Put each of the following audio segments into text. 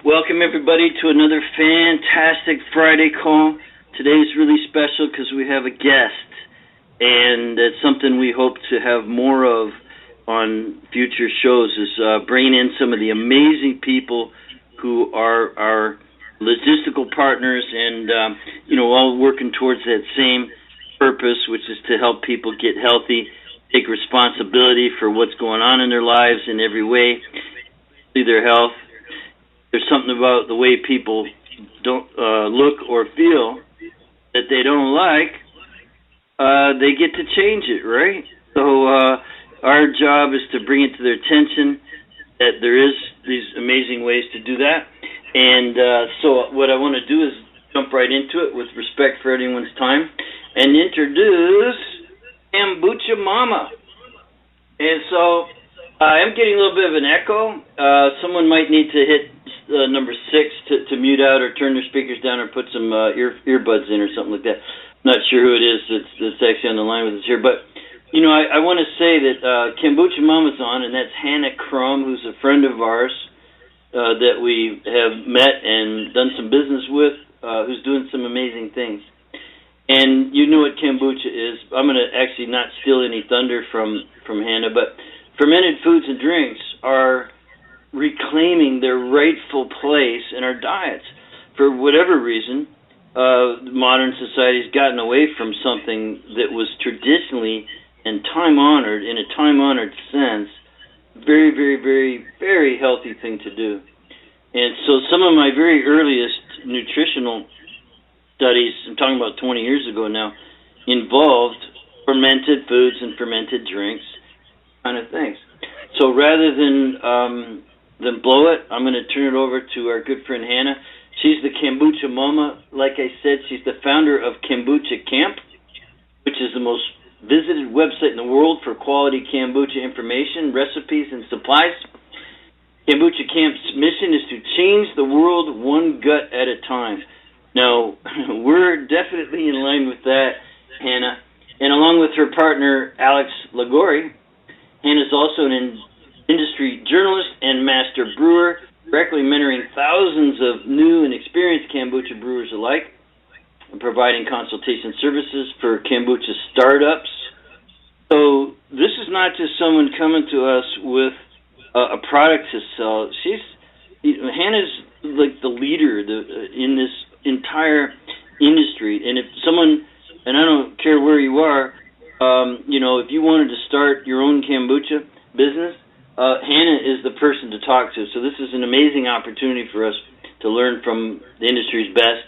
Welcome, everybody, to another fantastic Friday call. Today's really special because we have a guest, and it's something we hope to have more of on future shows, is bringing in some of the amazing people who are our logistical partners and, all working towards that same purpose, which is to help people get healthy, take responsibility for what's going on in their lives in every way, see their health. There's something about the way people don't look or feel that they don't like, they get to change it, right? So our job is to bring it to their attention that there is these amazing ways to do that. And so what I want to do is jump right into it with respect for anyone's time and introduce Kombucha Mama. And so I'm getting a little bit of an echo. Someone might need to hit number 6 to mute out or turn their speakers down or put some earbuds in or something like that. I'm not sure who it is that's actually on the line with us here. But, I want to say that Kombucha Mama's on, and that's Hannah Crum, who's a friend of ours that we have met and done some business with, who's doing some amazing things. And you know what kombucha is. I'm going to actually not steal any thunder from Hannah, but fermented foods and drinks are reclaiming their rightful place in our diets. For whatever reason, modern society's gotten away from something that was traditionally and time-honored, in a time-honored sense, very, very, very, very healthy thing to do. And so some of my very earliest nutritional studies, I'm talking about 20 years ago now, involved fermented foods and fermented drinks kind of things. So rather than blow it, I'm going to turn it over to our good friend Hannah. She's the Kombucha Mama. Like I said, she's the founder of Kombucha Camp, which is the most visited website in the world for quality kombucha information, recipes, and supplies. Kombucha Camp's mission is to change the world one gut at a time. Now, we're definitely in line with that, Hannah. And along with her partner, Alex Lagori, Hannah is also an industry journalist and master brewer, directly mentoring thousands of new and experienced kombucha brewers alike, and providing consultation services for kombucha startups. So this is not just someone coming to us with a product to sell. Hannah's like the leader in this entire industry. And if someone, and I don't care where you are, if you wanted to start your own kombucha business, Hannah is the person to talk to. So this is an amazing opportunity for us to learn from the industry's best.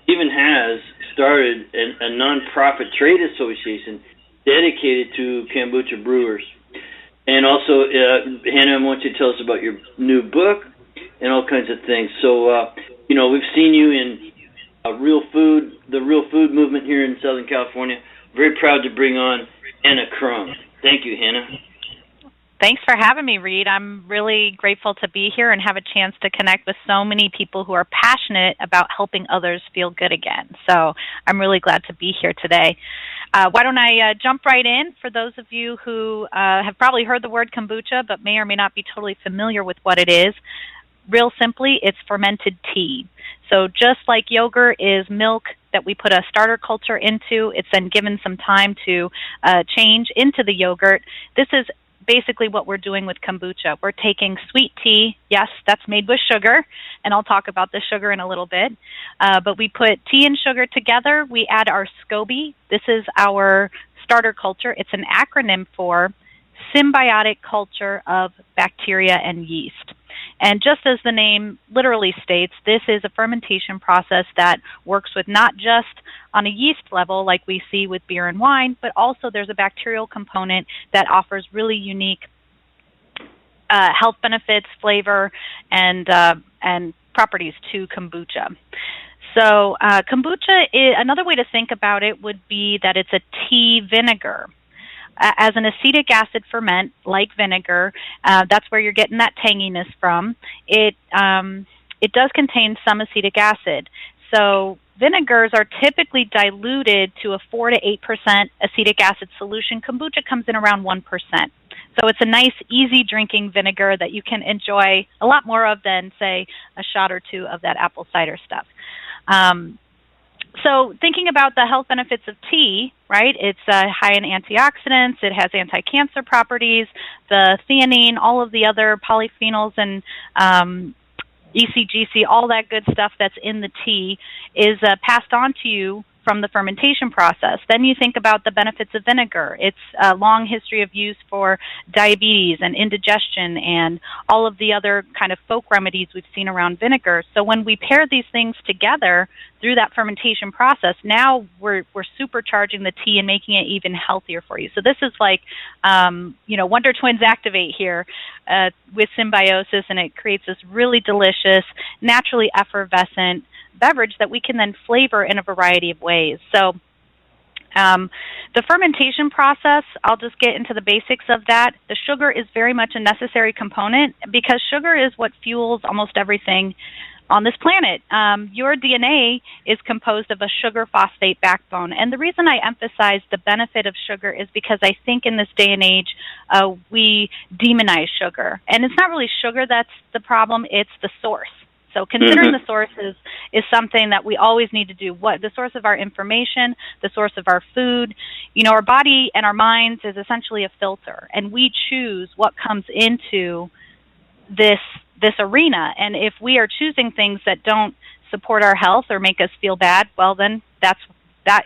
Even has started a non-profit trade association dedicated to kombucha brewers. And also, Hannah, I want you to tell us about your new book and all kinds of things. So, we've seen you in the real food movement here in Southern California. Very proud to bring on Hannah Crum. Thank you, Hannah. Thanks for having me, Reed. I'm really grateful to be here and have a chance to connect with so many people who are passionate about helping others feel good again. So I'm really glad to be here today. Why don't I jump right in? For those of you who have probably heard the word kombucha but may or may not be totally familiar with what it is, real simply, it's fermented tea. So just like yogurt is milk that we put a starter culture into, it's then given some time to change into the yogurt. This is basically what we're doing with kombucha. We're taking sweet tea, yes, that's made with sugar, and I'll talk about the sugar in a little bit, but we put tea and sugar together. We add our SCOBY. This is our starter culture. It's an acronym for symbiotic culture of bacteria and yeast. And just as the name literally states, this is a fermentation process that works with not just on a yeast level like we see with beer and wine, but also there's a bacterial component that offers really unique health benefits, flavor, and properties to kombucha. So kombucha, another way to think about it would be that it's a tea vinegar. As an acetic acid ferment, like vinegar, that's where you're getting that tanginess from. It does contain some acetic acid. So vinegars are typically diluted to a 4 to 8% acetic acid solution. Kombucha comes in around 1%. So it's a nice, easy drinking vinegar that you can enjoy a lot more of than, say, a shot or two of that apple cider stuff. So thinking about the health benefits of tea, right, it's high in antioxidants, it has anti-cancer properties, the theanine, all of the other polyphenols and ECGC, all that good stuff that's in the tea is passed on to you from the fermentation process. Then you think about the benefits of vinegar. It's a long history of use for diabetes and indigestion and all of the other kind of folk remedies we've seen around vinegar. So when we pair these things together through that fermentation process, now we're supercharging the tea and making it even healthier for you. So this is like, Wonder Twins activate here with symbiosis, and it creates this really delicious, naturally effervescent beverage that we can then flavor in a variety of ways. So the fermentation process, I'll just get into the basics of that. The sugar is very much a necessary component because sugar is what fuels almost everything on this planet. Your DNA is composed of a sugar phosphate backbone. And the reason I emphasize the benefit of sugar is because I think in this day and age, we demonize sugar. And it's not really sugar that's the problem, it's the source. So considering the source is something that we always need to do. What the source of our information, the source of our food. Our body and our minds is essentially a filter, and we choose what comes into this arena. And if we are choosing things that don't support our health or make us feel bad, well, then that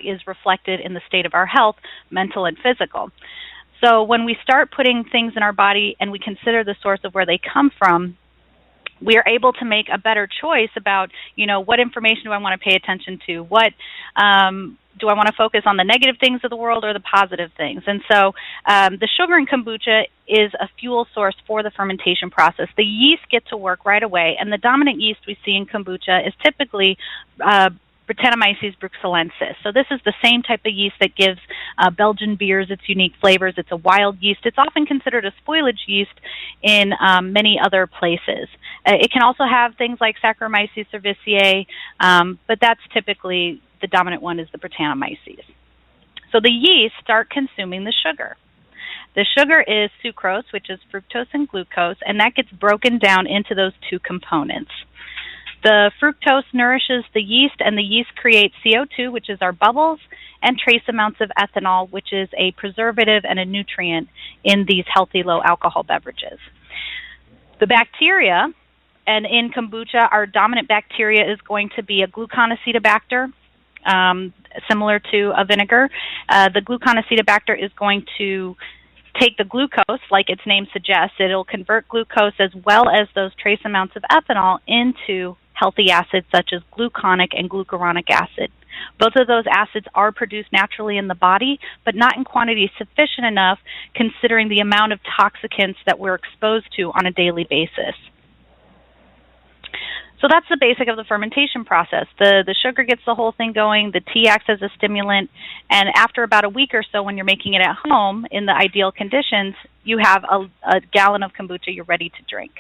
is reflected in the state of our health, mental and physical. So when we start putting things in our body and we consider the source of where they come from, we are able to make a better choice about, what information do I want to pay attention to? What do I want to focus on, the negative things of the world or the positive things? And so the sugar in kombucha is a fuel source for the fermentation process. The yeast get to work right away, and the dominant yeast we see in kombucha is typically Brettanomyces bruxellensis. So this is the same type of yeast that gives Belgian beers its unique flavors. It's a wild yeast. It's often considered a spoilage yeast in many other places. It can also have things like Saccharomyces cerevisiae, but that's typically the dominant one is the Brettanomyces. So the yeast start consuming the sugar. The sugar is sucrose, which is fructose and glucose, and that gets broken down into those two components. The fructose nourishes the yeast, and the yeast creates CO2, which is our bubbles, and trace amounts of ethanol, which is a preservative and a nutrient in these healthy low-alcohol beverages. The bacteria, and in kombucha, our dominant bacteria is going to be a gluconacetabacter, similar to a vinegar. The gluconacetabacter is going to take the glucose, like its name suggests. It'll convert glucose as well as those trace amounts of ethanol into healthy acids such as gluconic and glucuronic acid. Both of those acids are produced naturally in the body, but not in quantity sufficient enough considering the amount of toxicants that we're exposed to on a daily basis. So that's the basic of the fermentation process. The sugar gets the whole thing going, the tea acts as a stimulant, and after about a week or so when you're making it at home in the ideal conditions, you have a gallon of kombucha you're ready to drink.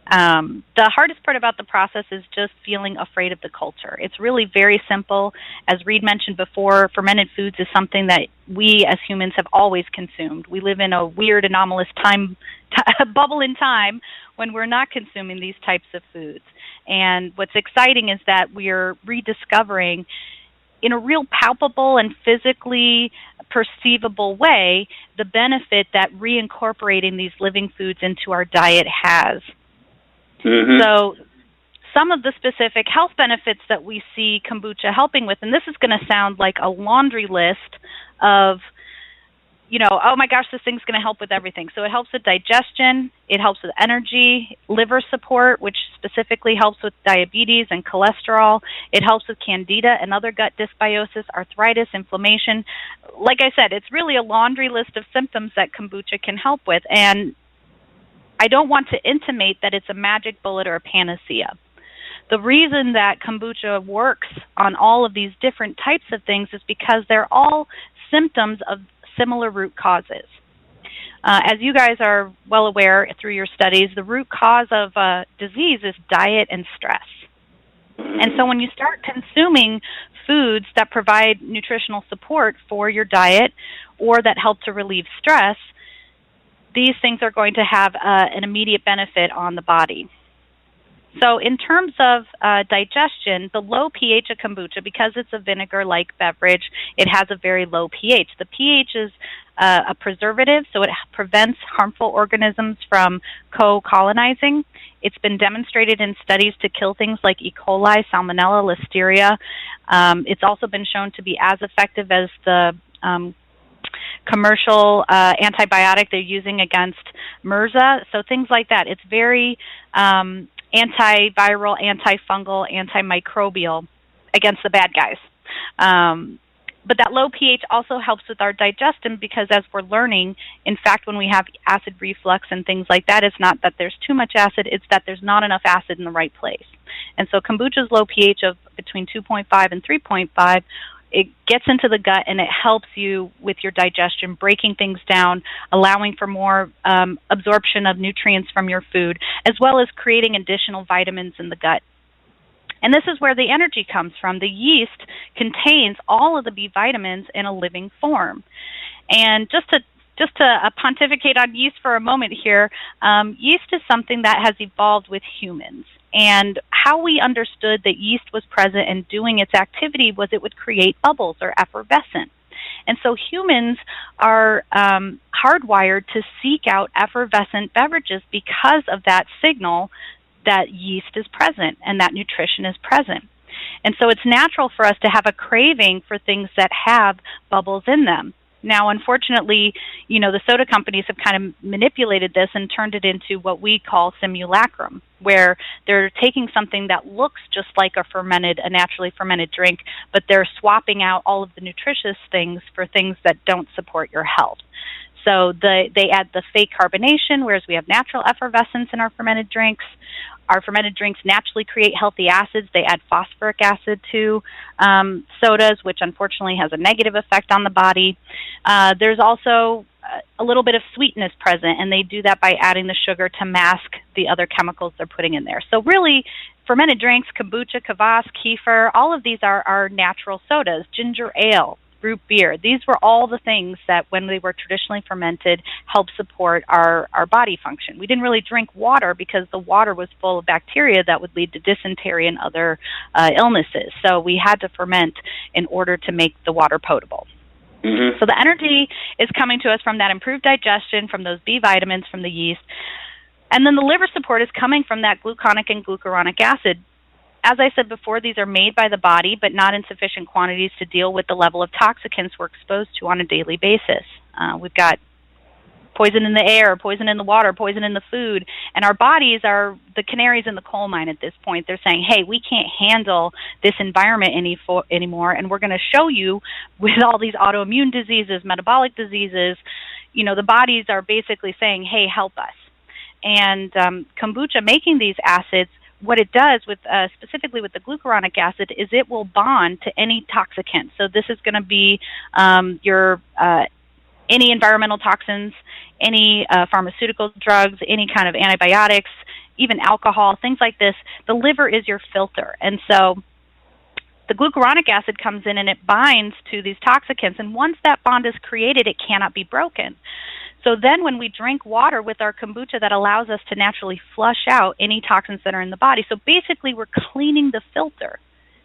The hardest part about the process is just feeling afraid of the culture. It's really very simple. As Reed mentioned before, fermented foods is something that we as humans have always consumed. We live in a weird, anomalous bubble in time when we're not consuming these types of foods. And what's exciting is that we're rediscovering in a real palpable and physically perceivable way the benefit that reincorporating these living foods into our diet has. So some of the specific health benefits that we see kombucha helping with, and this is going to sound like a laundry list of, oh my gosh, this thing's going to help with everything. So it helps with digestion, it helps with energy, liver support, which specifically helps with diabetes and cholesterol. It helps with candida and other gut dysbiosis, arthritis, inflammation. Like I said, it's really a laundry list of symptoms that kombucha can help with, and I don't want to intimate that it's a magic bullet or a panacea. The reason that kombucha works on all of these different types of things is because they're all symptoms of similar root causes. As you guys are well aware through your studies, the root cause of disease is diet and stress. And so when you start consuming foods that provide nutritional support for your diet or that help to relieve stress, these things are going to have an immediate benefit on the body. So in terms of digestion, the low pH of kombucha, because it's a vinegar-like beverage, it has a very low pH. The pH is a preservative, so it prevents harmful organisms from co-colonizing. It's been demonstrated in studies to kill things like E. coli, Salmonella, Listeria. It's also been shown to be as effective as the commercial antibiotic they're using against MRSA, so things like that. It's very antiviral, antifungal, antimicrobial against the bad guys. But that low pH also helps with our digestion because, as we're learning, in fact, when we have acid reflux and things like that, it's not that there's too much acid, it's that there's not enough acid in the right place. And so kombucha's low pH of between 2.5 and 3.5, it gets into the gut and it helps you with your digestion, breaking things down, allowing for more absorption of nutrients from your food, as well as creating additional vitamins in the gut. And this is where the energy comes from. The yeast contains all of the B vitamins in a living form. And just to pontificate on yeast for a moment here, yeast is something that has evolved with humans. And how we understood that yeast was present and doing its activity was it would create bubbles or effervescent. And so humans are hardwired to seek out effervescent beverages because of that signal that yeast is present and that nutrition is present. And so it's natural for us to have a craving for things that have bubbles in them. Now, unfortunately, the soda companies have kind of manipulated this and turned it into what we call simulacrum, where they're taking something that looks just like a naturally fermented drink, but they're swapping out all of the nutritious things for things that don't support your health. So they add the fake carbonation, whereas we have natural effervescence in our fermented drinks. Our fermented drinks naturally create healthy acids. They add phosphoric acid to sodas, which unfortunately has a negative effect on the body. There's also a little bit of sweetness present, and they do that by adding the sugar to mask the other chemicals they're putting in there. So really, fermented drinks, kombucha, kvass, kefir, all of these are natural sodas. Ginger ale, root beer. These were all the things that, when they were traditionally fermented, helped support our body function. We didn't really drink water because the water was full of bacteria that would lead to dysentery and other illnesses. So we had to ferment in order to make the water potable. Mm-hmm. So the energy is coming to us from that improved digestion, from those B vitamins, from the yeast. And then the liver support is coming from that gluconic and glucuronic acid. As I said before, these are made by the body, but not in sufficient quantities to deal with the level of toxicants we're exposed to on a daily basis. We've got poison in the air, poison in the water, poison in the food, and our bodies are the canaries in the coal mine at this point. They're saying, hey, we can't handle this environment anymore, and we're going to show you with all these autoimmune diseases, metabolic diseases, the bodies are basically saying, hey, help us. And kombucha, making these acids, what it does with specifically with the glucuronic acid is it will bond to any toxicant. So this is going to be any environmental toxins, any pharmaceutical drugs, any kind of antibiotics, even alcohol, things like this. The liver is your filter. And so the glucuronic acid comes in and it binds to these toxicants. And once that bond is created, it cannot be broken. So then when we drink water with our kombucha, that allows us to naturally flush out any toxins that are in the body. So basically, we're cleaning the filter.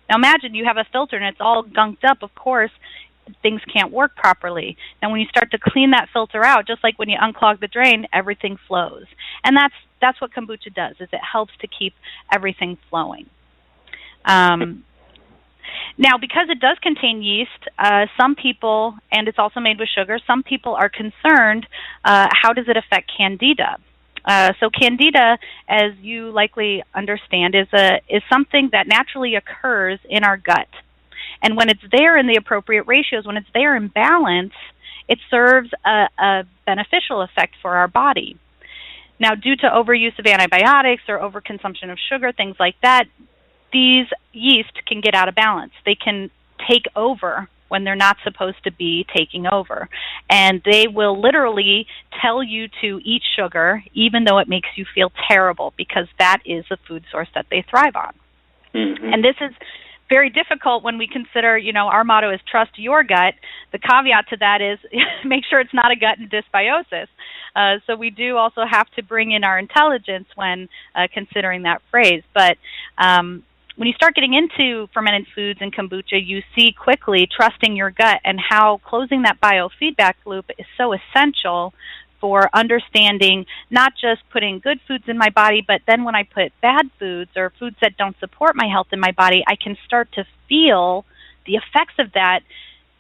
Now imagine you have a filter and it's all gunked up. Of course, things can't work properly. Now when you start to clean that filter out, just like when you unclog the drain, everything flows. And that's what kombucha does, is it helps to keep everything flowing. Now, because it does contain yeast, some people, and it's also made with sugar, some people are concerned, how does it affect candida? So candida, as you likely understand, is something that naturally occurs in our gut. And when it's there in the appropriate ratios, when it's there in balance, it serves a beneficial effect for our body. Now, due to overuse of antibiotics or overconsumption of sugar, things like that, these yeast can get out of balance. They can take over when they're not supposed to be taking over. And they will literally tell you to eat sugar, even though it makes you feel terrible, because that is the food source that they thrive on. Mm-hmm. And this is very difficult when we consider, our motto is trust your gut. The caveat to that is make sure it's not a gut dysbiosis. So we do also have to bring in our intelligence when considering that phrase. But when you start getting into fermented foods and kombucha, you see quickly trusting your gut and how closing that biofeedback loop is so essential for understanding not just putting good foods in my body, but then when I put bad foods or foods that don't support my health in my body, I can start to feel the effects of that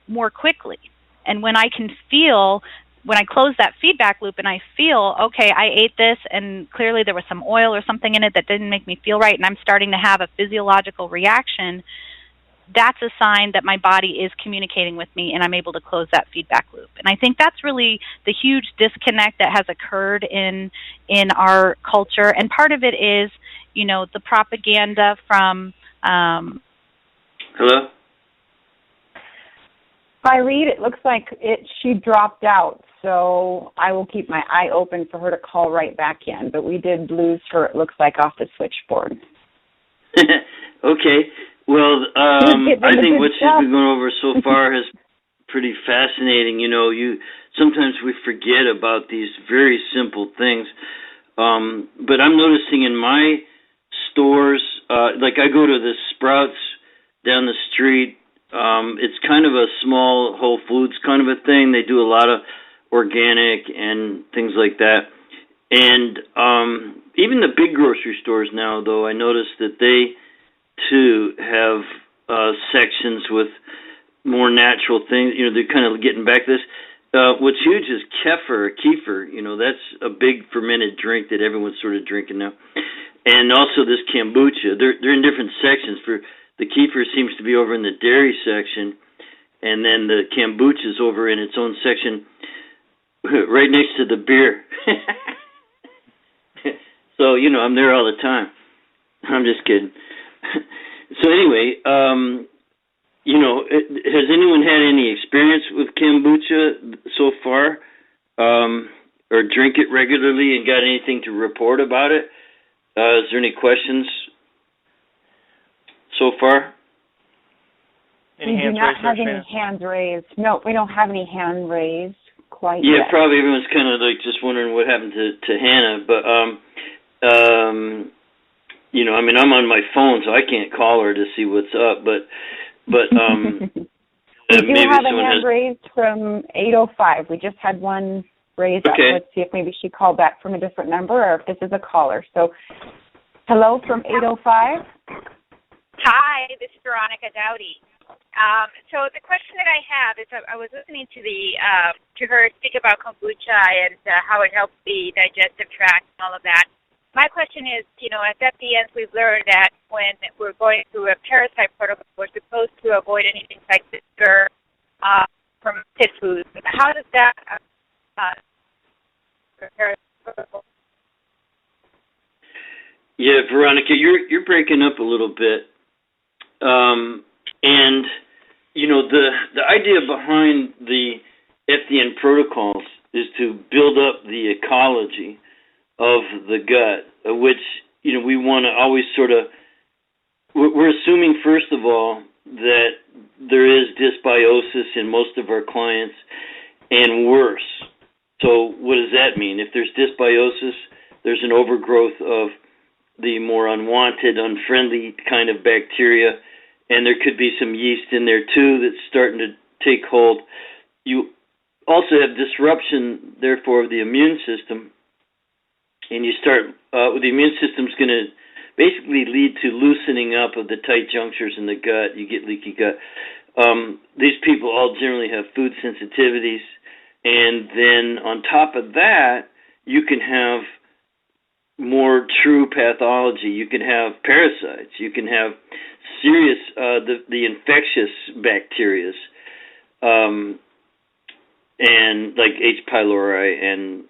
more quickly. And when I close that feedback loop and I feel, okay, I ate this and clearly there was some oil or something in it that didn't make me feel right, and I'm starting to have a physiological reaction, that's a sign that my body is communicating with me and I'm able to close that feedback loop. And I think that's really the huge disconnect that has occurred in our culture. And part of it is, the propaganda from... Hello? Hi, Reed. It looks like she dropped out, so I will keep my eye open for her to call right back in. But we did lose her, it looks like, off the switchboard. Okay. Well, I think what she's been going over so far is pretty fascinating. Sometimes we forget about these very simple things. But I'm noticing in my stores, like I go to the Sprouts down the street. It's kind of a small Whole Foods kind of a thing. They do a lot of organic and things like that. And even the big grocery stores now, though, I noticed that they too have sections with more natural things. They're kind of getting back to this. What's huge is kefir. That's a big fermented drink that everyone's sort of drinking now. And also this kombucha. They're in different sections. For the kefir seems to be over in the dairy section, and then the kombucha is over in its own section right next to the beer. So, I'm there all the time. I'm just kidding. So anyway, has anyone had any experience with kombucha so far, or drink it regularly and got anything to report about it? Is there any questions so far? We do not have any hands raised. No, we don't have any hand raised quite yet. Yeah, probably everyone's kind of like just wondering what happened to Hannah, but I'm on my phone, so I can't call her to see what's up, but we do maybe have a hand raised from 805. We just had one raised up. Okay. Let's see if maybe she called back from a different number or if this is a caller. So, hello from 805. Hi, this is Veronica Dowdy. So the question that I have is I was listening to her speak about kombucha and how it helps the digestive tract and all of that. My question is, as FDNs, we've learned that when we're going through a parasite protocol, we're supposed to avoid anything like sugar from pit foods. How does that prepare? Yeah, Veronica, you're breaking up a little bit, and the idea behind the FDN protocols is to build up the ecology of the gut, which we want to always sort of. We're assuming first of all that there is dysbiosis in most of our clients, and worse. So what does that mean? If there's dysbiosis, there's an overgrowth of the more unwanted, unfriendly kind of bacteria, and there could be some yeast in there too that's starting to take hold. You also have disruption, therefore, of the immune system, and you start the immune system's going to basically lead to loosening up of the tight junctures in the gut. You get leaky gut. These people all generally have food sensitivities, and then on top of that, you can have more true pathology. You can have parasites. You can have serious, the infectious bacterias, and like H. pylori and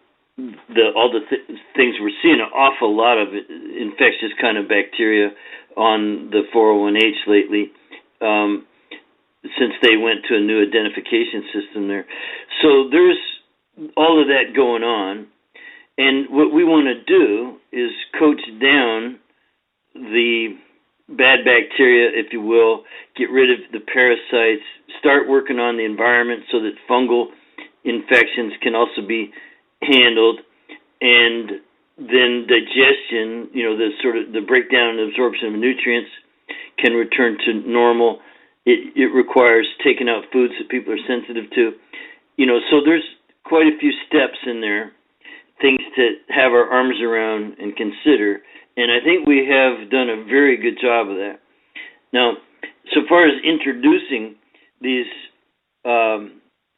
all the things we're seeing. An awful lot of infectious kind of bacteria on the 401H lately, since they went to a new identification system there. So there's all of that going on. And what we want to do is coach down the bad bacteria, if you will, get rid of the parasites, start working on the environment so that fungal infections can also be handled, and then digestion, the breakdown and absorption of nutrients can return to normal. It requires taking out foods that people are sensitive to. So there's quite a few steps in there, things to have our arms around and consider. And I think we have done a very good job of that. Now, so far as introducing these, the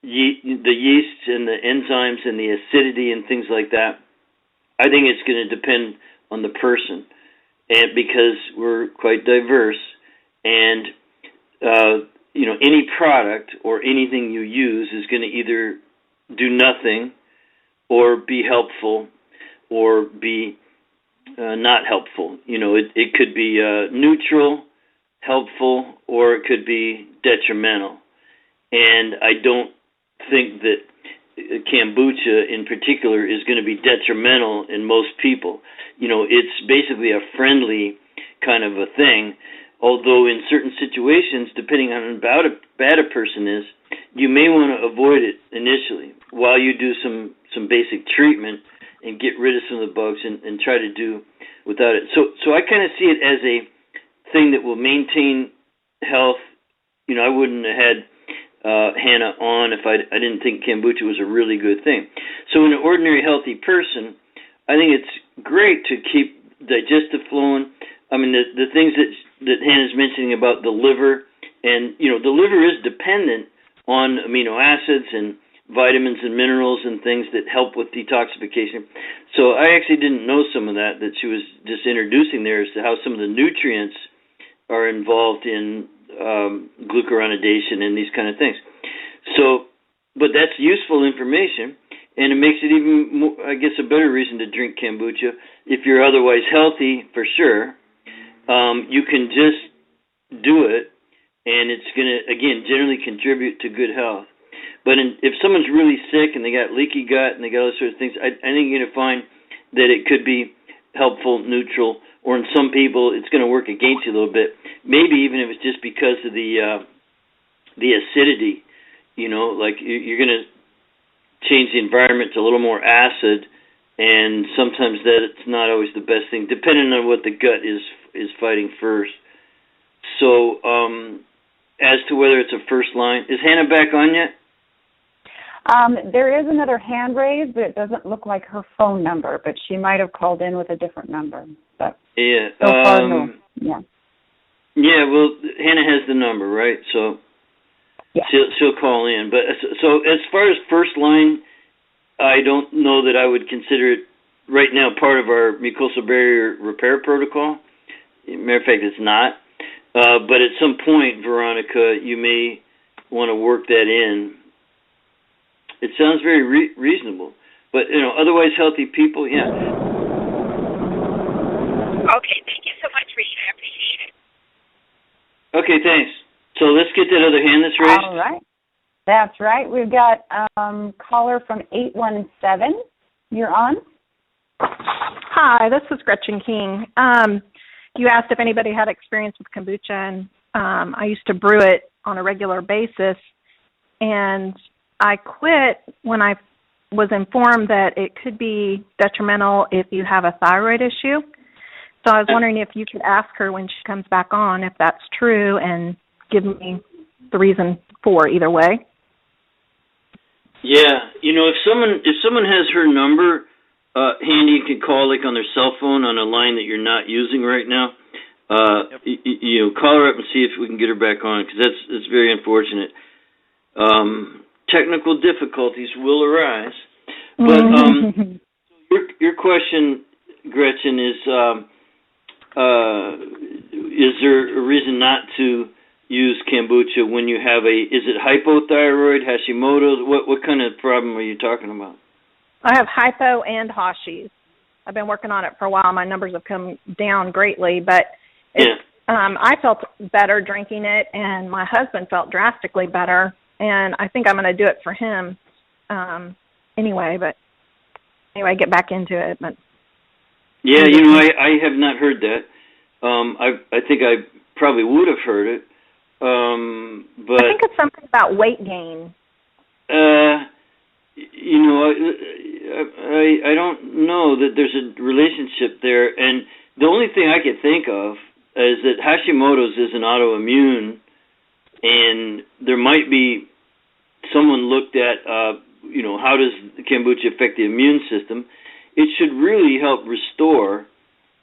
yeasts and the enzymes and the acidity and things like that, I think it's going to depend on the person, and because we're quite diverse, and any product or anything you use is going to either do nothing or be helpful or be not helpful. It could be neutral, helpful, or it could be detrimental. And I don't think that kombucha in particular is going to be detrimental in most people. It's basically a friendly kind of a thing, although in certain situations, depending on how bad a person is, you may want to avoid it initially while you do some basic treatment and get rid of some of the bugs and try to do without it. So I kind of see it as a thing that will maintain health. I wouldn't have had Hannah on if I didn't think kombucha was a really good thing. So in an ordinary healthy person, I think it's great to keep digestive flowing. I mean, the things that Hannah's mentioning about the liver, and the liver is dependent on amino acids and vitamins and minerals and things that help with detoxification. So I actually didn't know some of that she was just introducing there as to how some of the nutrients are involved in glucuronidation and these kind of things. So, but that's useful information, and it makes it even more, I guess, a better reason to drink kombucha. If you're otherwise healthy, for sure, you can just do it, and it's going to, again, generally contribute to good health. But if someone's really sick and they got leaky gut and they got all those sorts of things, I think you're going to find that it could be helpful, neutral, or in some people it's going to work against you a little bit. Maybe even if it's just because of the acidity, like you're going to change the environment to a little more acid, and sometimes that's not always the best thing, depending on what the gut is fighting first. So as to whether it's a first line, is Hannah back on yet? There is another hand raised, but it doesn't look like her phone number, but she might have called in with a different number. But yeah. So far, no. Yeah. Yeah, well, Hannah has the number, right? So yeah. She'll call in. But so as far as first line, I don't know that I would consider it right now part of our mucosal barrier repair protocol. Matter of fact, it's not. But at some point, Veronica, you may want to work that in. It sounds very reasonable. But, otherwise healthy people, yeah. Okay, thank you so much, Reed. I appreciate it. Okay, thanks. So let's get that other hand that's raised. All right. That's right. We've got caller from 817. You're on. Hi, this is Gretchen King. You asked if anybody had experience with kombucha, and I used to brew it on a regular basis, and I quit when I was informed that it could be detrimental if you have a thyroid issue. So I was wondering if you could ask her when she comes back on if that's true and give me the reason for either way. Yeah, if someone has her number handy, you can call like on their cell phone on a line that you're not using right now. Call her up and see if we can get her back on, because that's very unfortunate. Technical difficulties will arise, but your question, Gretchen, is there a reason not to use kombucha when you have is it hypothyroid, Hashimoto's? What kind of problem are you talking about? I have hypo and Hashis. I've been working on it for a while. My numbers have come down greatly, but I felt better drinking it, and my husband felt drastically better. And I think I'm going to do it for him anyway. But anyway, get back into it. But yeah, I have not heard that. I think I probably would have heard it, but I think it's something about weight gain. I don't know that there's a relationship there, and the only thing I could think of is that Hashimoto's is an autoimmune, and there might be someone looked at, how does kombucha affect the immune system? It should really help restore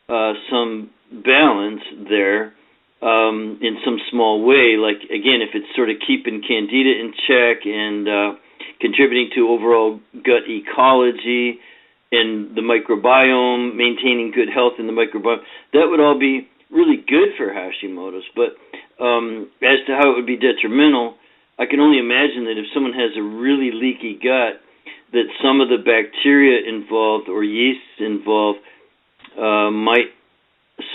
some balance there in some small way. Like, again, if it's sort of keeping candida in check and contributing to overall gut ecology and the microbiome, maintaining good health in the microbiome, that would all be really good for Hashimoto's. But as to how it would be detrimental, I can only imagine that if someone has a really leaky gut, that some of the bacteria involved or yeasts involved might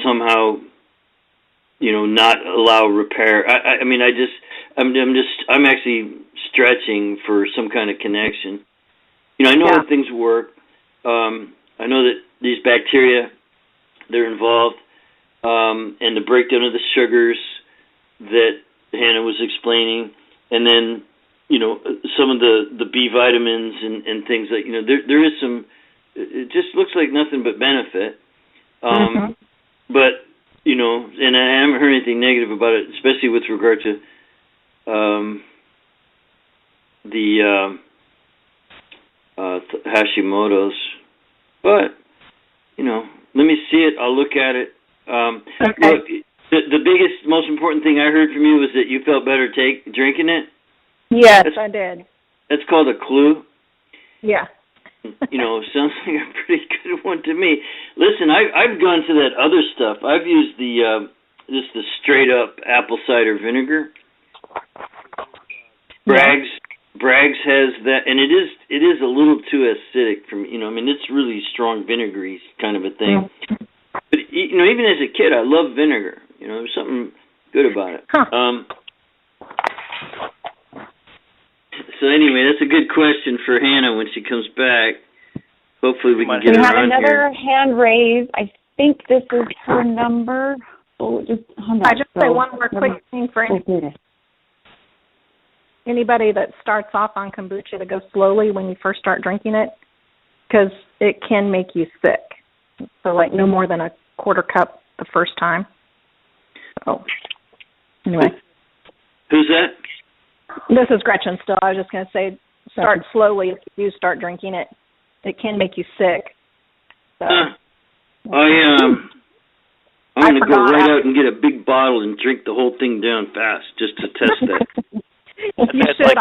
somehow, not allow repair. I'm actually stretching for some kind of connection. I know how things work. I know that these bacteria, they're involved, and the breakdown of the sugars that Hannah was explaining, and then, some of the B vitamins and things like, there is some, it just looks like nothing but benefit. But, and I haven't heard anything negative about it, especially with regard to the Hashimoto's. But, let me see it. I'll look at it. Okay. Look, the biggest, most important thing I heard from you was that you felt better drinking it. Yes, I did. That's called a clue. Yeah. Sounds like a pretty good one to me. Listen, I've gone to that other stuff. I've used just the straight up apple cider vinegar. Bragg's has that, and it is a little too acidic for me. It's really strong vinegary kind of a thing. But even as a kid, I loved vinegar. There's something good about it. So anyway, that's a good question for Hannah when she comes back. Hopefully we can get her on here. We have another hand raised. I think this is her number. I just say one more quick thing for anybody that starts off on kombucha to go slowly when you first start drinking it, because it can make you sick. So, like, no more than a quarter cup the first time. So, anyway. Who's that? This is Gretchen still. I was just going to say, start slowly if you do start drinking it. It can make you sick. So. I'm going to go right out and get a big bottle and drink the whole thing down fast just to test that. You should.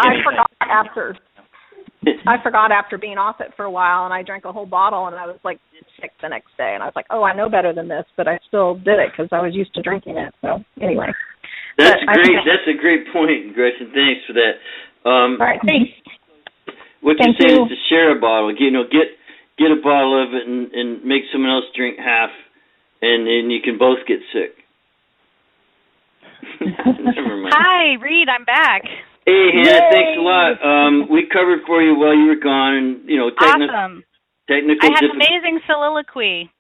I forgot after being off it for a while, and I drank a whole bottle, and I was like sick the next day. And I was like, I know better than this, but I still did it because I was used to drinking it. So anyway. That's great. That's a great point, Gretchen. Thanks for that. All right, thanks. What you're saying is to share a bottle. Get a bottle of it and make someone else drink half, and then you can both get sick. Never mind. Hi, Reed. I'm back. Hey, Hannah. Thanks a lot. We covered for you while you were gone, and awesome. Technical. I had an amazing soliloquy.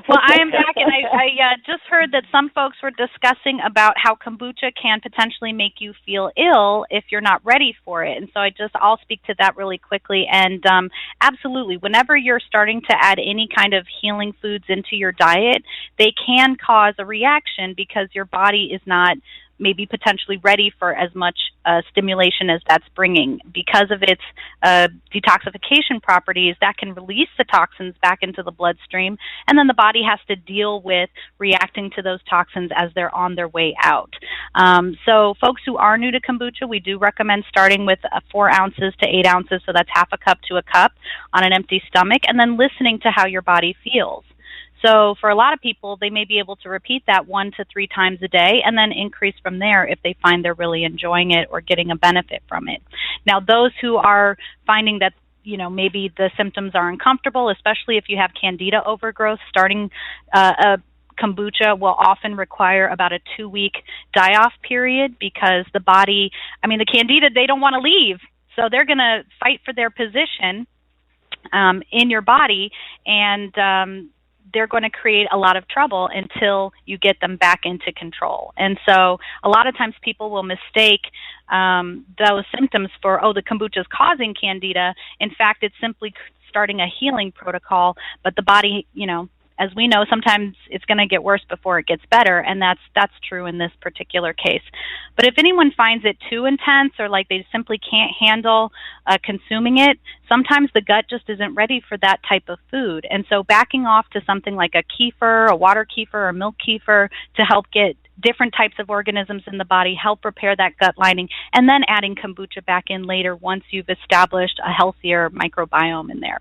Well, I am back, and I just heard that some folks were discussing about how kombucha can potentially make you feel ill if you're not ready for it. And so I'll speak to that really quickly. And absolutely, whenever you're starting to add any kind of healing foods into your diet, they can cause a reaction because your body is not maybe potentially ready for as much stimulation as that's bringing. Because of its detoxification properties, that can release the toxins back into the bloodstream, and then the body has to deal with reacting to those toxins as they're on their way out. So folks who are new to kombucha, we do recommend starting with 4 ounces to 8 ounces, so that's half a cup to a cup on an empty stomach, and then listening to how your body feels. So for a lot of people, they may be able to repeat that 1 to 3 times a day and then increase from there if they find they're really enjoying it or getting a benefit from it. Now, those who are finding that maybe the symptoms are uncomfortable, especially if you have candida overgrowth, starting a kombucha will often require about a 2-week die-off period because the body, the candida, they don't want to leave. So they're going to fight for their position in your body, and they're going to create a lot of trouble until you get them back into control. And so a lot of times people will mistake those symptoms for, the kombucha is causing candida. In fact, it's simply starting a healing protocol, but the body, as we know, sometimes it's going to get worse before it gets better, and that's true in this particular case. But if anyone finds it too intense or like they simply can't handle consuming it, sometimes the gut just isn't ready for that type of food. And so backing off to something like a kefir, a water kefir, or milk kefir to help get different types of organisms in the body, help repair that gut lining, and then adding kombucha back in later once you've established a healthier microbiome in there.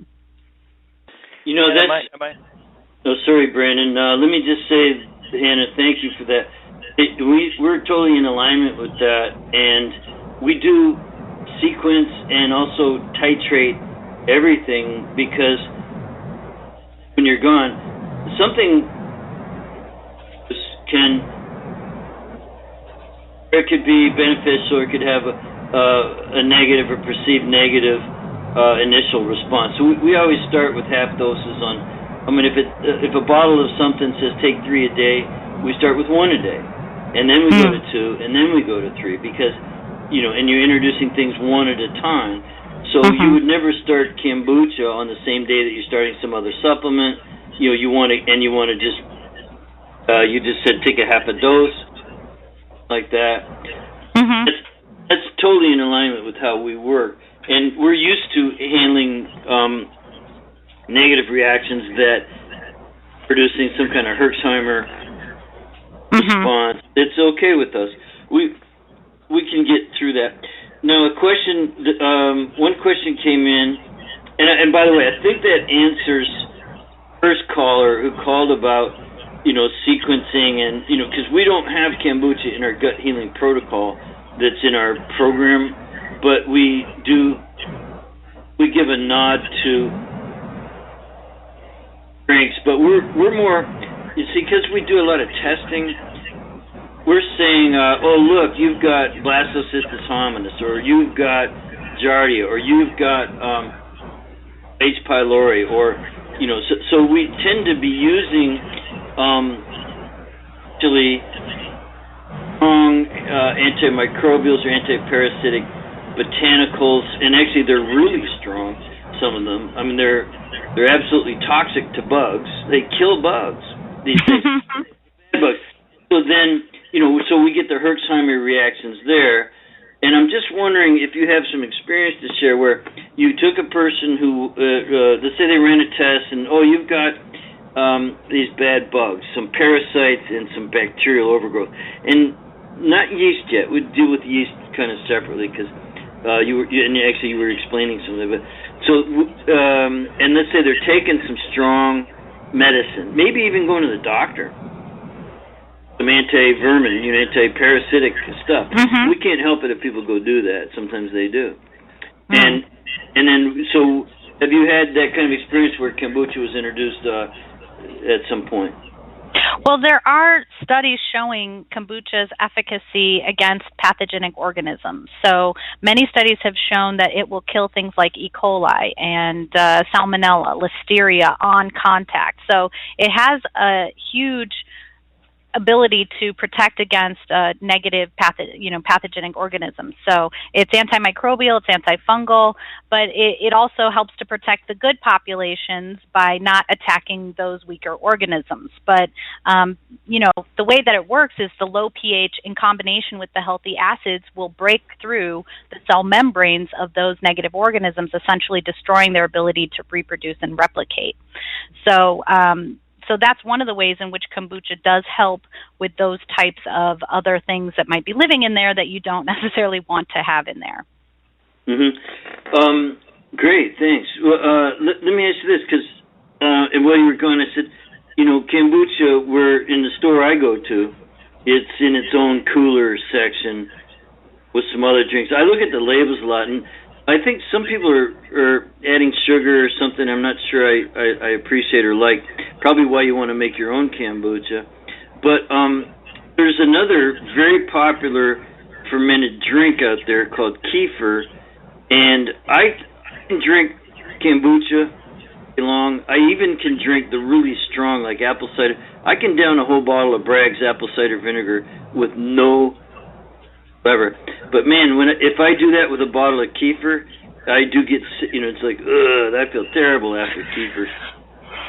Oh, sorry, Brandon. Let me just say, Hannah, thank you for that. We're totally in alignment with that, and we do sequence and also titrate everything because when you're gone, something it could be beneficial, or it could have a negative or perceived negative initial response. So we always start with half doses on. If a bottle of something says take 3 a day, we start with 1 a day, and then we go to 2, and then we go to 3 because, and you're introducing things one at a time. So you would never start kombucha on the same day that you're starting some other supplement. You just said take a half a dose like that. That's totally in alignment with how we work, and we're used to handling negative reactions that producing some kind of Herxheimer response. It's okay with us. We can get through that. Now, one question came in, and by the way, I think that answers first caller who called about sequencing and because we don't have kombucha in our gut healing protocol that's in our program, but we give a nod to drinks, but we're more, because we do a lot of testing, we're saying, look, you've got Blastocystis hominis, or you've got Giardia, or you've got H. pylori, or, so we tend to be using actually strong antimicrobials or antiparasitic botanicals, and actually they're really strong, some of them. They're absolutely toxic to bugs. They kill bugs, these things. Bugs. So then, so we get the Herxheimer reactions there. And I'm just wondering if you have some experience to share where you took a person who, let's say they ran a test and, you've got these bad bugs, some parasites and some bacterial overgrowth. And not yeast yet. We'd deal with yeast kind of separately because you were explaining something. But so, and let's say they're taking some strong medicine, maybe even going to the doctor, some anti-vermin, anti-parasitic stuff. We can't help it if people go do that. Sometimes they do. And then, so have you had that kind of experience where kombucha was introduced at some point? Well, there are studies showing kombucha's efficacy against pathogenic organisms. So many studies have shown that it will kill things like E. coli and Salmonella, Listeria on contact. So it has a huge ability to protect against negative pathogenic organisms. So it's antimicrobial, it's antifungal, but it also helps to protect the good populations by not attacking those weaker organisms. But, the way that it works is the low pH in combination with the healthy acids will break through the cell membranes of those negative organisms, essentially destroying their ability to reproduce and replicate. So that's one of the ways in which kombucha does help with those types of other things that might be living in there that you don't necessarily want to have in there. Great, thanks. Well, let me ask you this, because and while you were gone, I said, kombucha, where in the store I go to, it's in its own cooler section with some other drinks. I look at the labels a lot, and I think some people are adding sugar or something I'm not sure I appreciate or like. Probably why you want to make your own kombucha. But there's another very popular fermented drink out there called kefir, and I can drink kombucha long. I even can drink the really strong, like apple cider. I can down a whole bottle of Bragg's apple cider vinegar with no flavor. But man, if I do that with a bottle of kefir, I do get, it's like, ugh, I feel terrible after kefir.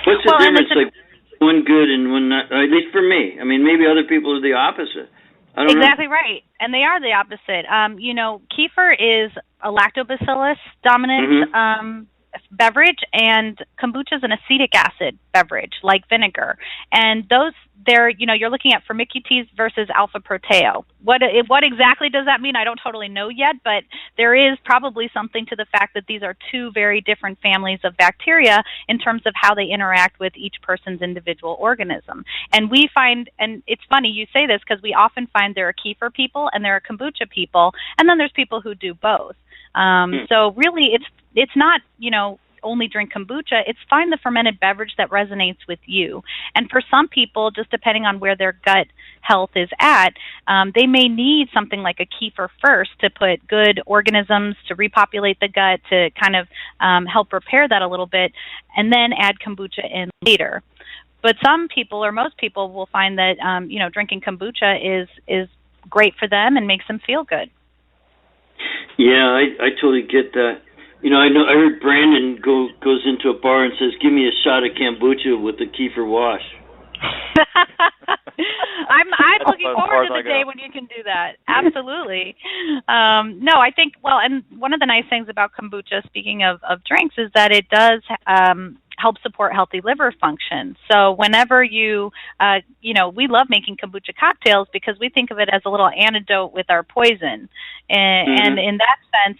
What's the difference? Like one good and one not? At least for me. I mean, maybe other people are the opposite. I don't know. Exactly right, and they are the opposite. Kefir is a lactobacillus dominant beverage, and kombucha is an acetic acid beverage like vinegar. And those, you're looking at Firmicutes versus alpha proteo. What exactly does that mean? I don't totally know yet, but there is probably something to the fact that these are two very different families of bacteria in terms of how they interact with each person's individual organism. And we find, and it's funny you say this because we often find there are kefir people and there are kombucha people, and then there's people who do both. So really, it's not, only drink kombucha. It's find the fermented beverage that resonates with you. And for some people, just depending on where their gut health is at, they may need something like a kefir first to put good organisms to repopulate the gut, to kind of help repair that a little bit, and then add kombucha in later. But some people, or most people, will find that drinking kombucha is great for them and makes them feel good. Yeah, I totally get that. I heard Brandon goes into a bar and says, "Give me a shot of kombucha with the kefir wash." I'm looking forward to the day when you can do that. Absolutely. No, I think, and one of the nice things about kombucha, speaking of drinks, is that it does help support healthy liver function. So whenever we love making kombucha cocktails because we think of it as a little antidote with our poison. And in that sense,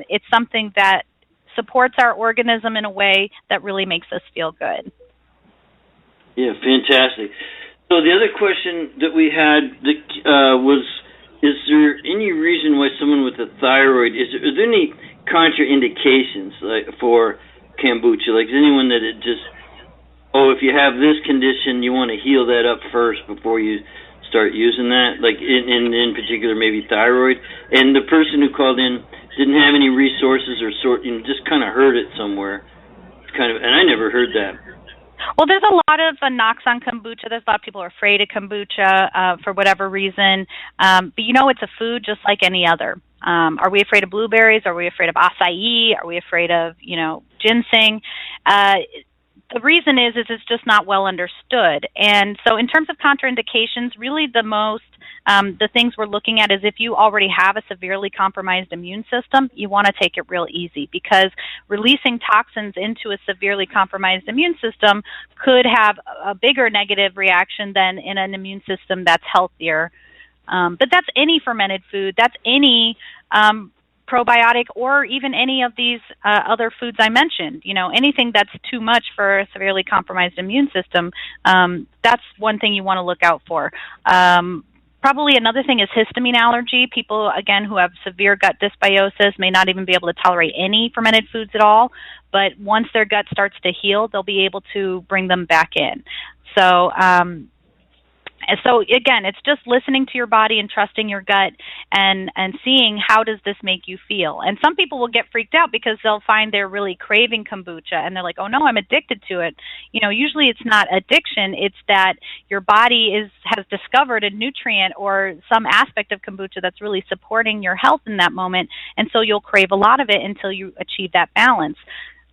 it's something that supports our organism in a way that really makes us feel good. Yeah, fantastic. So the other question that we had was, is there any reason why someone with a thyroid, is there any contraindications for kombucha? Like, is anyone that if you have this condition, you want to heal that up first before you start using that? Like, in particular, maybe thyroid? And the person who called in didn't have any resources or just kind of heard it somewhere. And I never heard that. Well, there's a lot of knocks on kombucha. There's a lot of people who are afraid of kombucha for whatever reason. But it's a food just like any other. Are we afraid of blueberries? Are we afraid of acai? Are we afraid of, ginseng? The reason is it's just not well understood. And so in terms of contraindications, really the things we're looking at is if you already have a severely compromised immune system, you want to take it real easy, because releasing toxins into a severely compromised immune system could have a bigger negative reaction than in an immune system that's healthier. But that's any fermented food, that's any probiotic, or even any of these other foods I mentioned. Anything that's too much for a severely compromised immune system, that's one thing you want to look out for. Probably another thing is histamine allergy. People, again, who have severe gut dysbiosis may not even be able to tolerate any fermented foods at all, but once their gut starts to heal, they'll be able to bring them back in. So again, it's just listening to your body and trusting your gut and seeing how does this make you feel. And some people will get freaked out because they'll find they're really craving kombucha and they're like, oh no, I'm addicted to it. Usually it's not addiction. It's that your body has discovered a nutrient or some aspect of kombucha that's really supporting your health in that moment. And so you'll crave a lot of it until you achieve that balance.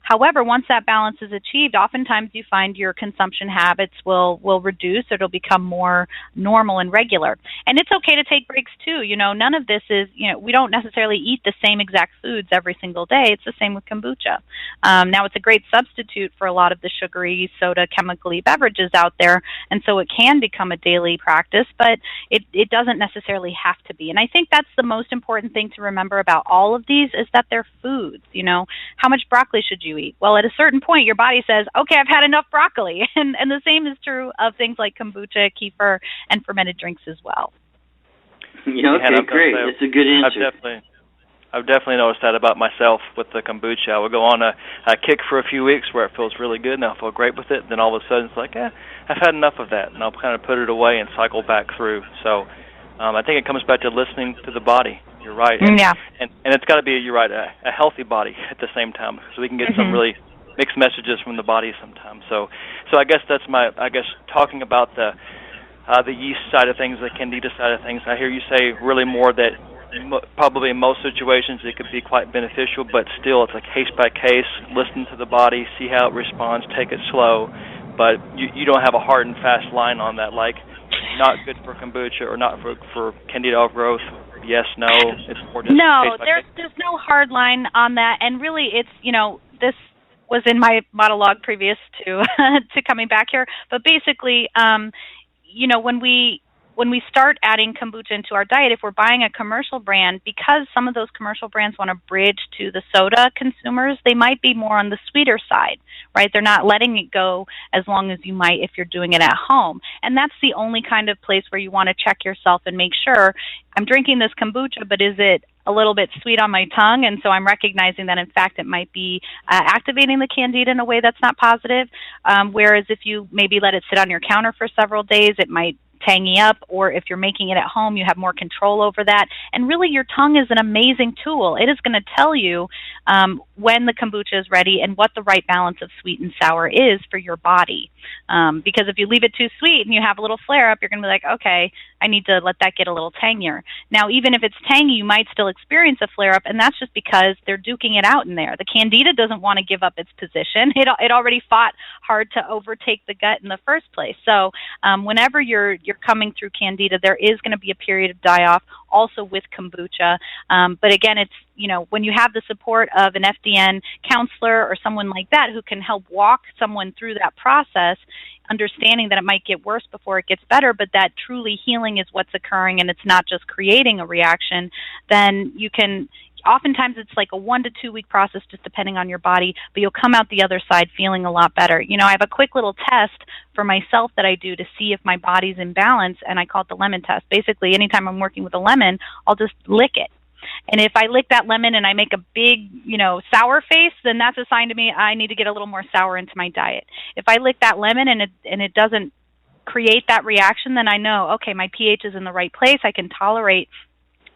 However, once that balance is achieved, oftentimes you find your consumption habits will reduce, or it'll become more normal and regular. And it's okay to take breaks too. None of this is, we don't necessarily eat the same exact foods every single day. It's the same with kombucha. Now, it's a great substitute for a lot of the sugary, soda, chemically beverages out there, and so it can become a daily practice, but it doesn't necessarily have to be. And I think that's the most important thing to remember about all of these is that they're foods. How much broccoli should you eat? Well, at a certain point, your body says, okay, I've had enough broccoli. And the same is true of things like kombucha, kefir, and fermented drinks as well. Yeah, okay, great. That's a good answer. I've definitely noticed that about myself with the kombucha. I will go on a kick for a few weeks where it feels really good and I'll feel great with it. Then all of a sudden it's like, I've had enough of that. And I'll kind of put it away and cycle back through. So I think it comes back to listening to the body. You're right. And it's got to be, you're right, a healthy body at the same time, so we can get some really mixed messages from the body sometimes. So I guess that's talking about the yeast side of things, the candida side of things. I hear you say really more that probably in most situations it could be quite beneficial, but still it's a case by case. Listen to the body, see how it responds, take it slow. But you don't have a hard and fast line on that, like not good for kombucha or not for candida outgrowth. Yes, no. It's more just no. There's no hard line on that, and really, it's this was in my monologue previous to to coming back here. But basically, when we start adding kombucha into our diet, if we're buying a commercial brand, because some of those commercial brands want to bridge to the soda consumers, they might be more on the sweeter side, right? They're not letting it go as long as you might if you're doing it at home. And that's the only kind of place where you want to check yourself and make sure, I'm drinking this kombucha, but is it a little bit sweet on my tongue? And so I'm recognizing that, in fact, it might be activating the candida in a way that's not positive. Whereas if you maybe let it sit on your counter for several days, it might tangy up, or if you're making it at home, you have more control over that. And really, your tongue is an amazing tool. It is going to tell you when the kombucha is ready and what the right balance of sweet and sour is for your body. Because if you leave it too sweet and you have a little flare-up, you're going to be like, okay, I need to let that get a little tangier. Now, even if it's tangy, you might still experience a flare-up, and that's just because they're duking it out in there. The candida doesn't want to give up its position. It already fought hard to overtake the gut in the first place. So whenever you're coming through candida, there is going to be a period of die-off, also with kombucha. But again, it's, when you have the support of an FDN counselor or someone like that who can help walk someone through that process, understanding that it might get worse before it gets better, but that truly healing is what's occurring and it's not just creating a reaction, then you can, oftentimes it's like a 1 to 2 week process just depending on your body, but you'll come out the other side feeling a lot better. I have a quick little test for myself that I do to see if my body's in balance, and I call it the lemon test. Basically, anytime I'm working with a lemon, I'll just lick it. And if I lick that lemon and I make a big, sour face, then that's a sign to me I need to get a little more sour into my diet. If I lick that lemon and it doesn't create that reaction, then I know, okay, my pH is in the right place. I can tolerate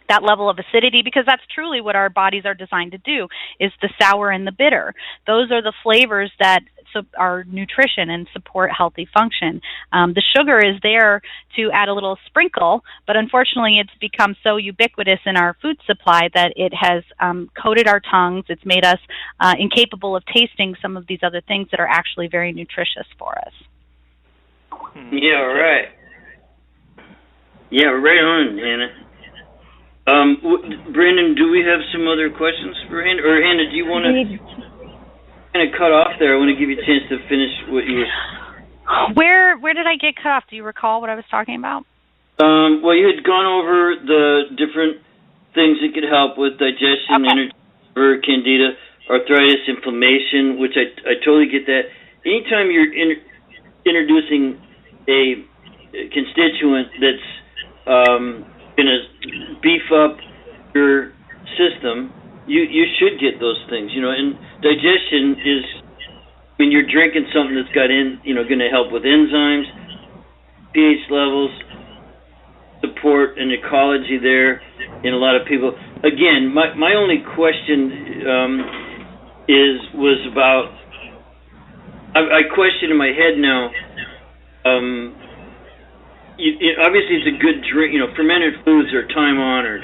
that level of acidity, because that's truly what our bodies are designed to do, is the sour and the bitter. Those are the flavors that are nutrition and support healthy function. The sugar is there to add a little sprinkle, but unfortunately it's become so ubiquitous in our food supply that it has coated our tongues. It's made us incapable of tasting some of these other things that are actually very nutritious for us. Yeah, right. Yeah, right on, Hannah. Brandon, do we have some other questions for Hannah? Or Hannah, do you want to kind of cut off there? I want to give you a chance to finish what you were... Where did I get cut off? Do you recall what I was talking about? Well, you had gone over the different things that could help with digestion, energy, for candida, arthritis, inflammation, which I totally get that. Anytime you're introducing a constituent that's going to beef up your system, you should get those things, and digestion is when you're drinking something that's got going to help with enzymes, pH levels, support and ecology there in a lot of people. Again, my only question was about, I question in my head now, obviously it's a good drink, fermented foods are time-honored.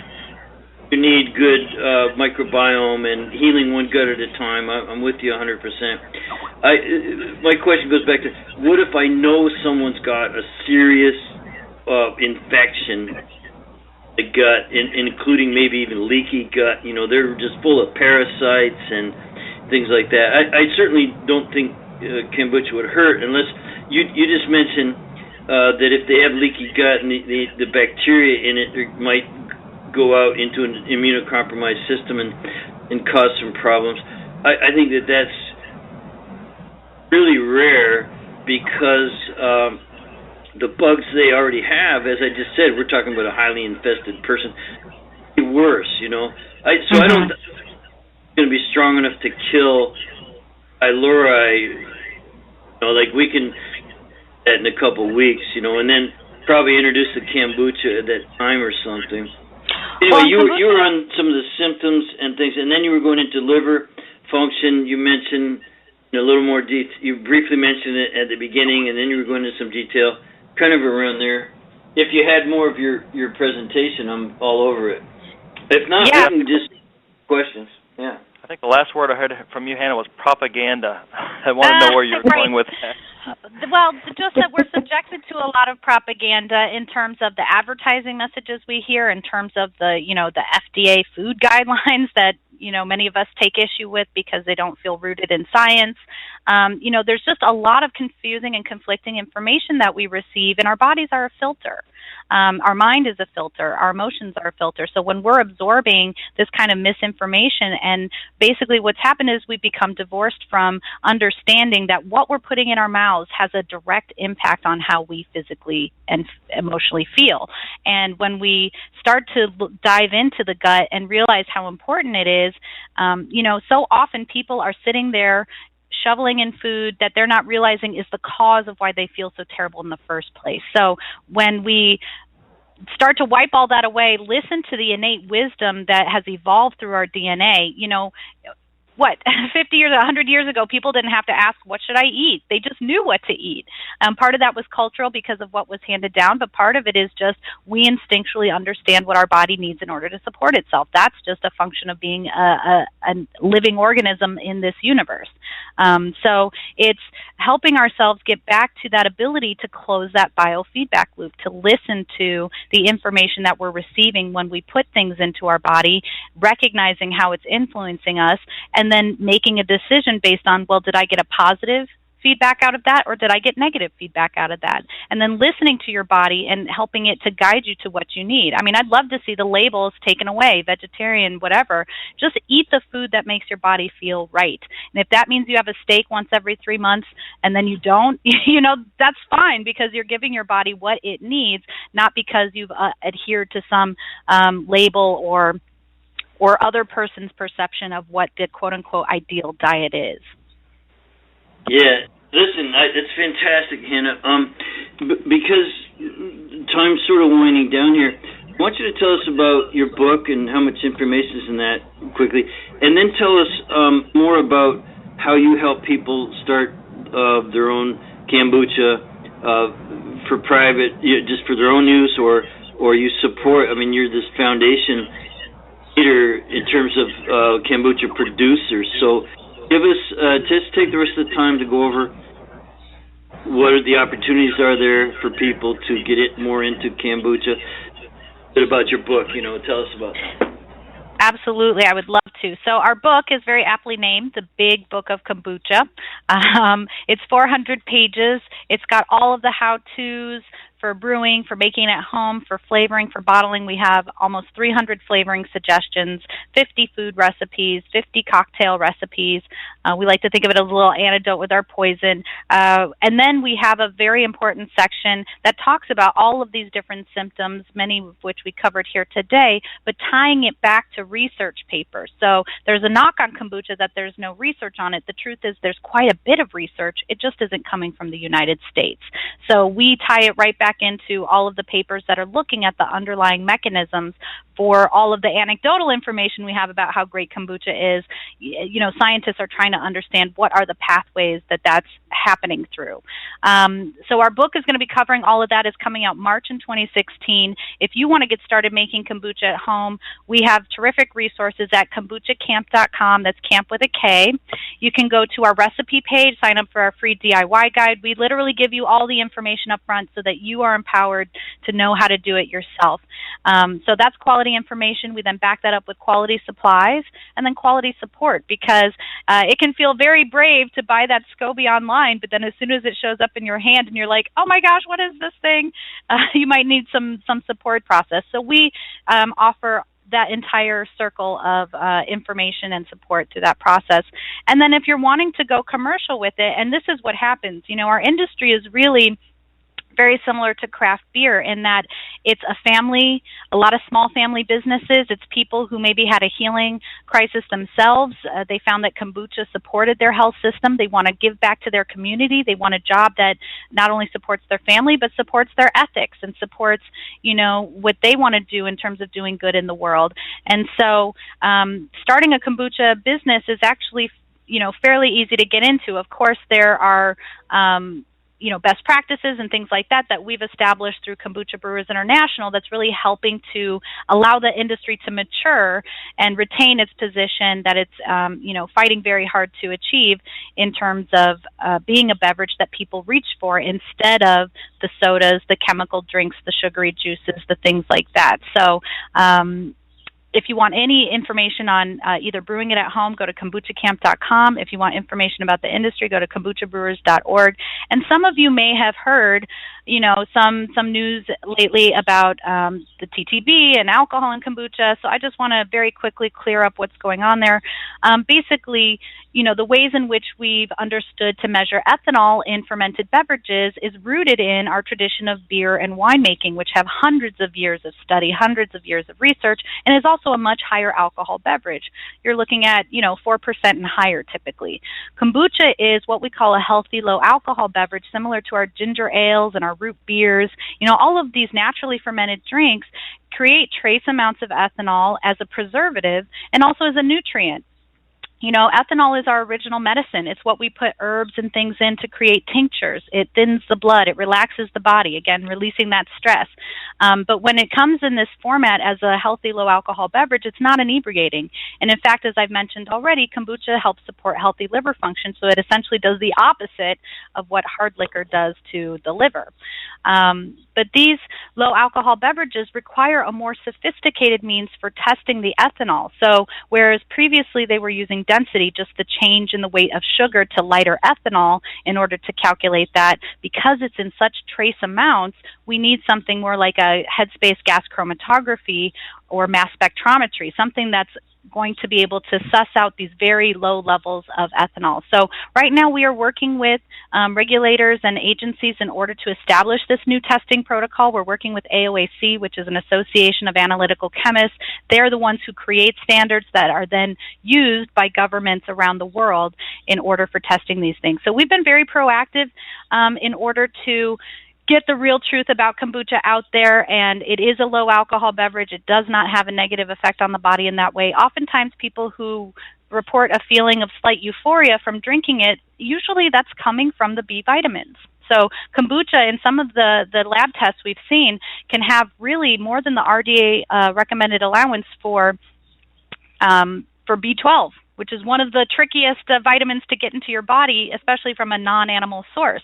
You need good microbiome and healing one gut at a time. I'm with you 100%. My question goes back to, what if I know someone's got a serious infection, the gut, including maybe even leaky gut? They're just full of parasites and things like that. I certainly don't think kombucha would hurt, unless you just mentioned that if they have leaky gut and the bacteria in it might go out into an immunocompromised system and cause some problems. I think that's really rare, because the bugs they already have, as I just said, we're talking about a highly infested person, worse, I don't think it's going to be strong enough to kill pylori, like we can that in a couple of weeks, and then probably introduce the kombucha at that time or something. Anyway, you were on some of the symptoms and things, and then you were going into liver function. You mentioned a little more detail. You briefly mentioned it at the beginning, and then you were going into some detail, kind of around there. If you had more of your presentation, I'm all over it. If not, yeah. we can just questions. Yeah. I think the last word I heard from you, Hannah, was propaganda. I want to know where you're right. going with that. Well, just that we're subjected to a lot of propaganda in terms of the advertising messages we hear, in terms of the FDA food guidelines that, many of us take issue with because they don't feel rooted in science. There's just a lot of confusing and conflicting information that we receive, and our bodies are a filter. Our mind is a filter. Our emotions are a filter. So when we're absorbing this kind of misinformation, and basically what's happened is we've become divorced from understanding that what we're putting in our mouths has a direct impact on how we physically and emotionally feel. And when we start to dive into the gut and realize how important it is, so often people are sitting there shoveling in food that they're not realizing is the cause of why they feel so terrible in the first place. So when we start to wipe all that away, listen to the innate wisdom that has evolved through our DNA, 50 years, 100 years ago, people didn't have to ask, what should I eat? They just knew what to eat. Part of that was cultural because of what was handed down, but part of it is just we instinctually understand what our body needs in order to support itself. That's just a function of being a living organism in this universe. So it's helping ourselves get back to that ability to close that biofeedback loop, to listen to the information that we're receiving when we put things into our body, recognizing how it's influencing us, and then making a decision based on, well, did I get a positive feedback out of that, or did I get negative feedback out of that? And then listening to your body and helping it to guide you to what you need. I mean, I'd love to see the labels taken away, vegetarian, whatever. Just eat the food that makes your body feel right. And if that means you have a steak once every 3 months and then you don't, that's fine, because you're giving your body what it needs, not because you've adhered to some label or other person's perception of what the quote-unquote ideal diet is. Yeah, listen, it's fantastic, Hannah. Because time's sort of winding down here, I want you to tell us about your book and how much information is in that quickly, and then tell us more about how you help people start their own kombucha for private, just for their own use, or you support. I mean, you're this foundation leader in terms of kombucha producers. So give us, just take the rest of the time to go over what are the opportunities are there for people to get it more into kombucha. A bit about your book, tell us about that. Absolutely, I would love to. So our book is very aptly named The Big Book of Kombucha. It's 400 pages. It's got all of the how-tos for brewing, for making it at home, for flavoring, for bottling. We have almost 300 flavoring suggestions, 50 food recipes, 50 cocktail recipes. We like to think of it as a little antidote with our poison. And then we have a very important section that talks about all of these different symptoms, many of which we covered here today, but tying it back to research papers. So there's a knock on kombucha that there's no research on it. The truth is there's quite a bit of research. It just isn't coming from the United States. So we tie it right back into all of the papers that are looking at the underlying mechanisms for all of the anecdotal information we have about how great kombucha is. Scientists are trying to understand what are the pathways that's happening through. So our book is going to be covering all of that. It's coming out March in 2016. If you want to get started making kombucha at home, we have terrific resources at kombuchacamp.com. That's camp with a K. You can go to our recipe page, sign up for our free DIY guide. We literally give you all the information up front so that you are empowered to know how to do it yourself. So that's quality information. We then back that up with quality supplies and then quality support, because it can feel very brave to buy that SCOBY online, but then as soon as it shows up in your hand and you're like, oh my gosh, what is this thing? You might need some support process. So we offer that entire circle of information and support through that process. And then if you're wanting to go commercial with it, and this is what happens, our industry is really very similar to craft beer in that it's a lot of small family businesses. It's people who maybe had a healing crisis themselves. They found that kombucha supported their health system. They want to give back to their community. They want a job that not only supports their family, but supports their ethics and supports, what they want to do in terms of doing good in the world. And so starting a kombucha business is actually fairly easy to get into. Of course, there are best practices and things like that we've established through Kombucha Brewers International that's really helping to allow the industry to mature and retain its position that it's, fighting very hard to achieve in terms of being a beverage that people reach for instead of the sodas, the chemical drinks, the sugary juices, the things like that. So, if you want any information on either brewing it at home, go to kombuchacamp.com. If you want information about the industry, go to kombuchabrewers.org. And some of you may have heard, some news lately about the TTB and alcohol in kombucha. So I just want to very quickly clear up what's going on there. Basically, the ways in which we've understood to measure ethanol in fermented beverages is rooted in our tradition of beer and winemaking, which have hundreds of years of study, hundreds of years of research, and is also a much higher alcohol beverage. You're looking at, 4% and higher typically. Kombucha is what we call a healthy low alcohol beverage, similar to our ginger ales and our root beers. All of these naturally fermented drinks create trace amounts of ethanol as a preservative and also as a nutrient. Ethanol is our original medicine. It's what we put herbs and things in to create tinctures. It thins the blood. It relaxes the body, again, releasing that stress. But when it comes in this format as a healthy, low-alcohol beverage, it's not inebriating. And in fact, as I've mentioned already, kombucha helps support healthy liver function, so it essentially does the opposite of what hard liquor does to the liver. But these low-alcohol beverages require a more sophisticated means for testing the ethanol. So whereas previously they were using density, just the change in the weight of sugar to lighter ethanol in order to calculate that, because it's in such trace amounts, we need something more like a headspace gas chromatography or mass spectrometry, something that's going to be able to suss out these very low levels of ethanol. So right now we are working with regulators and agencies in order to establish this new testing protocol. We're working with AOAC, which is an association of analytical chemists. They're the ones who create standards that are then used by governments around the world in order for testing these things. So we've been very proactive in order to get the real truth about kombucha out there, and it is a low alcohol beverage. It does not have a negative effect on the body in that way. Oftentimes people who report a feeling of slight euphoria from drinking it, usually that's coming from the B vitamins. So kombucha, in some of the lab tests we've seen, can have really more than the RDA recommended allowance for B12, which is one of the trickiest vitamins to get into your body, especially from a non-animal source.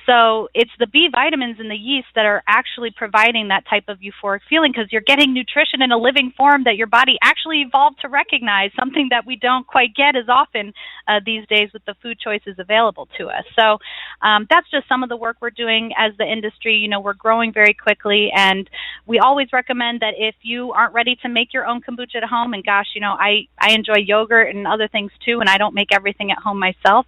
So it's the B vitamins in the yeast that are actually providing that type of euphoric feeling, because you're getting nutrition in a living form that your body actually evolved to recognize, something that we don't quite get as often these days with the food choices available to us. So that's just some of the work we're doing as the industry. We're growing very quickly, and we always recommend that if you aren't ready to make your own kombucha at home, and gosh, I enjoy yogurt and other things too, and I don't make everything at home myself,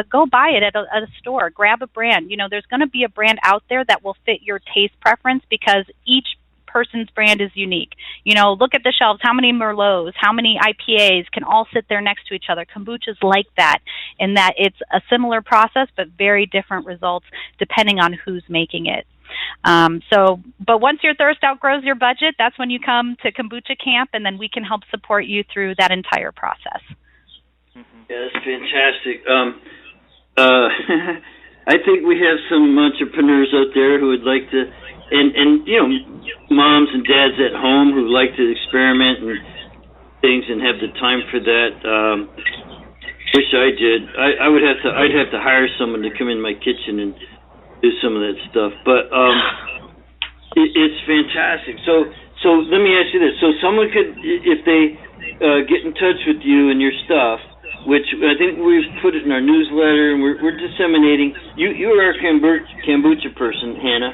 go buy it at a store. Grab a brand. There's going to be a brand out there that will fit your taste preference, because each person's brand is unique. Look at the shelves. How many Merlots, how many IPAs can all sit there next to each other? Kombucha's like that, in that it's a similar process, but very different results depending on who's making it. But once your thirst outgrows your budget, that's when you come to Kombucha Camp, and then we can help support you through that entire process. Yeah, that's fantastic. I think we have some entrepreneurs out there who would like to, and moms and dads at home who like to experiment and things and have the time for that. Wish I did. I'd have to hire someone to come in my kitchen and do some of that stuff. But it's fantastic. So let me ask you this: so someone could, if they get in touch with you and your stuff, which I think we've put it in our newsletter, and we're disseminating. You are a kombucha person, Hannah,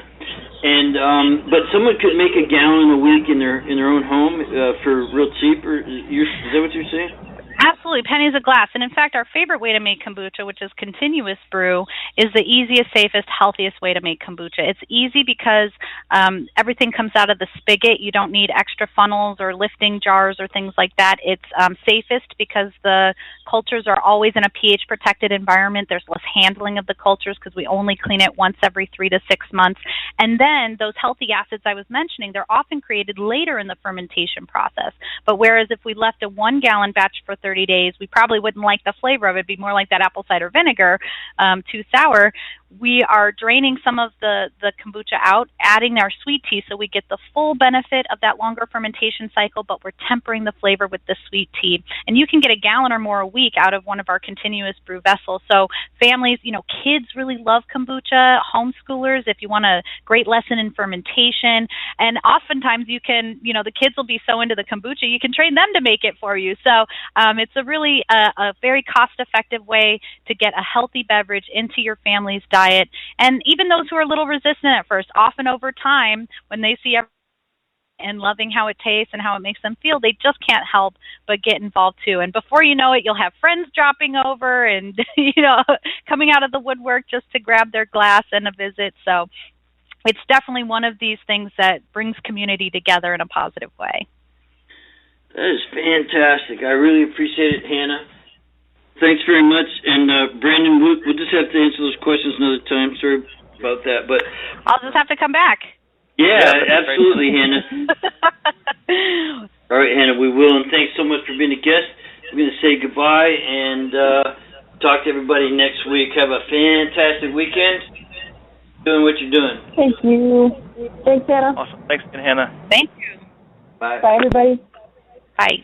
and but someone could make a gallon a week in their own home for real cheap. Is that what you're saying? Absolutely, pennies a glass. And in fact, our favorite way to make kombucha, which is continuous brew, is the easiest, safest, healthiest way to make kombucha. It's easy because everything comes out of the spigot. You don't need extra funnels or lifting jars or things like that. It's safest because the cultures are always in a pH-protected environment. There's less handling of the cultures because we only clean it once every 3 to 6 months. And then those healthy acids I was mentioning, they're often created later in the fermentation process. But whereas if we left a 1-gallon batch for 30 30 days, we probably wouldn't like the flavor of it. It'd be more like that apple cider vinegar, too sour. We are draining some of the kombucha out, adding our sweet tea so we get the full benefit of that longer fermentation cycle, but we're tempering the flavor with the sweet tea. And you can get a gallon or more a week out of one of our continuous brew vessels. So families, kids really love kombucha, homeschoolers, if you want a great lesson in fermentation. And oftentimes you can, the kids will be so into the kombucha, you can train them to make it for you. So it's a really a very cost-effective way to get a healthy beverage into your family's diet. And even those who are a little resistant at first, often over time, when they see and loving how it tastes and how it makes them feel, they just can't help but get involved too. And before you know it, you'll have friends dropping over and, coming out of the woodwork just to grab their glass and a visit. So it's definitely one of these things that brings community together in a positive way. That is fantastic. I really appreciate it, Hannah. Thanks very much. And Brandon, we'll just have to answer those questions another time. Sorry about that, but I'll just have to come back. Yeah, absolutely, Hannah. All right, Hannah, we will. And thanks so much for being a guest. We're going to say goodbye and talk to everybody next week. Have a fantastic weekend. Doing what you're doing. Thank you. Thanks, Hannah. Awesome. Thanks again, Hannah. Thank you. Bye. Bye, everybody. Bye.